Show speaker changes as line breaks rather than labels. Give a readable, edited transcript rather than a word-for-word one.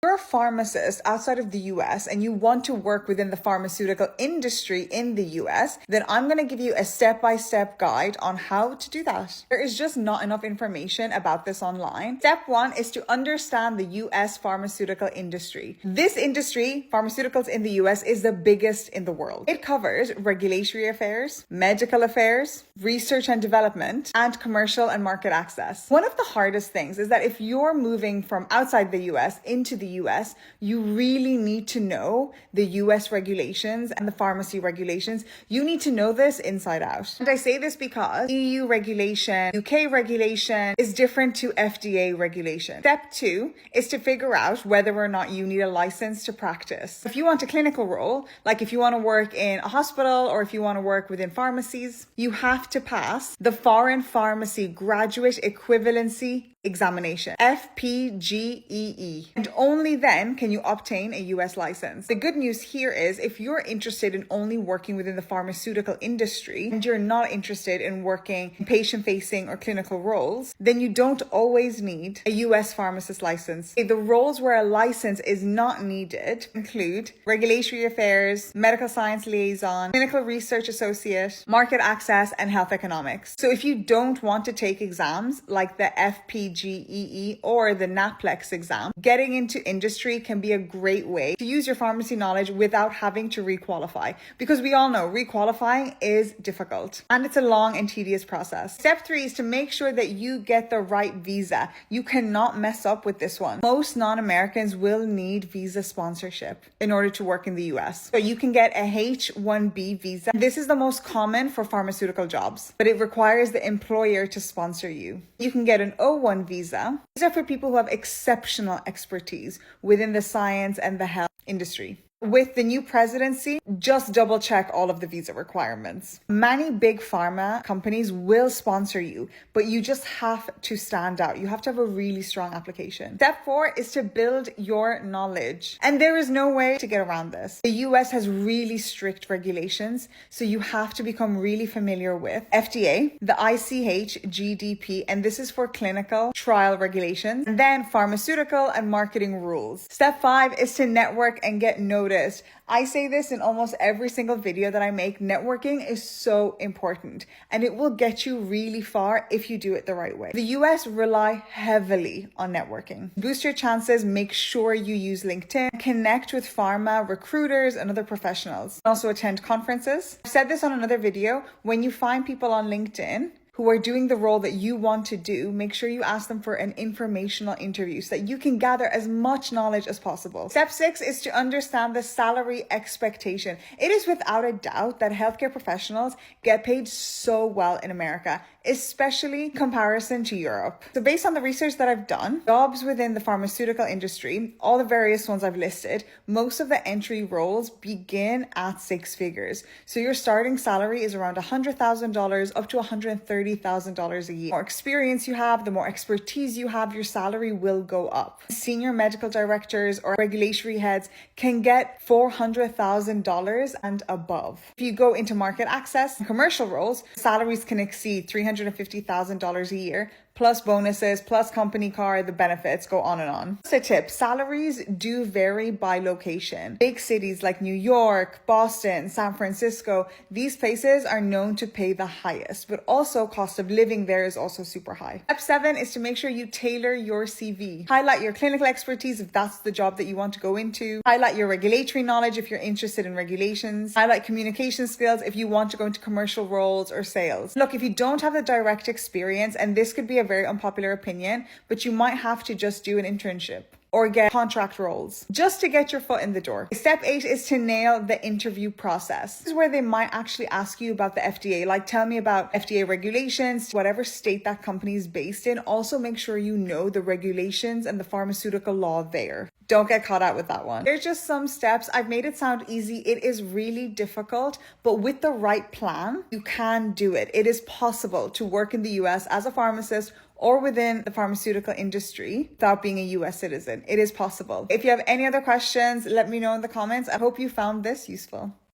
You're a pharmacist outside of the US and you want to work within the pharmaceutical industry in the US, then I'm going to give you a step-by-step guide on how to do that. There is just not enough information about this online. Step 1 is to understand the US pharmaceutical industry. This industry, pharmaceuticals in the US, is the biggest in the world. It covers regulatory affairs, medical affairs, research and development, and commercial and market access. One of the hardest things is that if you're moving from outside the US into the US, you really need to know the US regulations and the pharmacy regulations. You need to know this inside out. And I say this because EU regulation, UK regulation is different to FDA regulation. Step 2 is to figure out whether or not you need a license to practice. If you want a clinical role, like if you want to work in a hospital or if you want to work within pharmacies, you have to pass the Foreign Pharmacy Graduate Equivalency Examination, FPGEE, and only then can you obtain a US license. The good news here is if you're interested in only working within the pharmaceutical industry and you're not interested in working in patient-facing or clinical roles, then you don't always need a US pharmacist license. The roles where a license is not needed include regulatory affairs, medical science liaison, clinical research associate, market access, and health economics. So if you don't want to take exams like the FPGEE or the NAPLEX exam, getting into industry can be a great way to use your pharmacy knowledge without having to requalify, because we all know requalifying is difficult and it's a long and tedious process. Step 3 is to make sure that you get the right visa. You cannot mess up with this one. Most non-Americans will need visa sponsorship in order to work in the US. So you can get a H-1B visa. This is the most common for pharmaceutical jobs, but it requires the employer to sponsor you. You can get an O-1 visa. These are for people who have exceptional expertise within the science and the health industry. With the new presidency, just double check all of the visa requirements. Many big pharma companies will sponsor you, but you just have to stand out. You have to have a really strong application. Step 4 is to build your knowledge. And there is no way to get around this. The US has really strict regulations, so you have to become really familiar with FDA, the ICH GDP, and this is for clinical trial regulations, and then pharmaceutical and marketing rules. Step 5 is to network and get noticed. I say this in almost every single video that I make. Networking is so important and it will get you really far if you do it the right way. The US rely heavily on networking. Boost your chances, make sure you use LinkedIn, connect with pharma recruiters and other professionals. Also attend conferences. I've said this on another video. When you find people on LinkedIn who are doing the role that you want to do, make sure you ask them for an informational interview so that you can gather as much knowledge as possible. Step 6 is to understand the salary expectation. It is without a doubt that healthcare professionals get paid so well in America, especially in comparison to Europe. So based on the research that I've done, jobs within the pharmaceutical industry, all the various ones I've listed, most of the entry roles begin at 6 figures. So your starting salary is around $100,000 up to $130,000 a year. The more experience you have, the more expertise you have, your salary will go up. Senior medical directors or regulatory heads can get $400,000 and above. If you go into market access and commercial roles, salaries can exceed $350,000 a year, plus bonuses, plus company car, the benefits go on and on. Just a tip, salaries do vary by location. Big cities like New York, Boston, San Francisco, these places are known to pay the highest, but also cost of living there is also super high. Step 7 is to make sure you tailor your CV. Highlight your clinical expertise if that's the job that you want to go into. Highlight your regulatory knowledge if you're interested in regulations. Highlight communication skills if you want to go into commercial roles or sales. Look, if you don't have the direct experience, and this could be a very unpopular opinion, but you might have to just do an internship or get contract roles just to get your foot in the door. Step 8 is to nail the interview process. This is where they might actually ask you about the FDA, like tell me about FDA regulations, whatever state that company is based in. Also make sure you know the regulations and the pharmaceutical law there. Don't get caught out with that one. There's just some steps. I've made it sound easy. It is really difficult, but with the right plan, you can do it. It is possible to work in the US as a pharmacist or within the pharmaceutical industry without being a US citizen. It is possible. If you have any other questions, let me know in the comments. I hope you found this useful.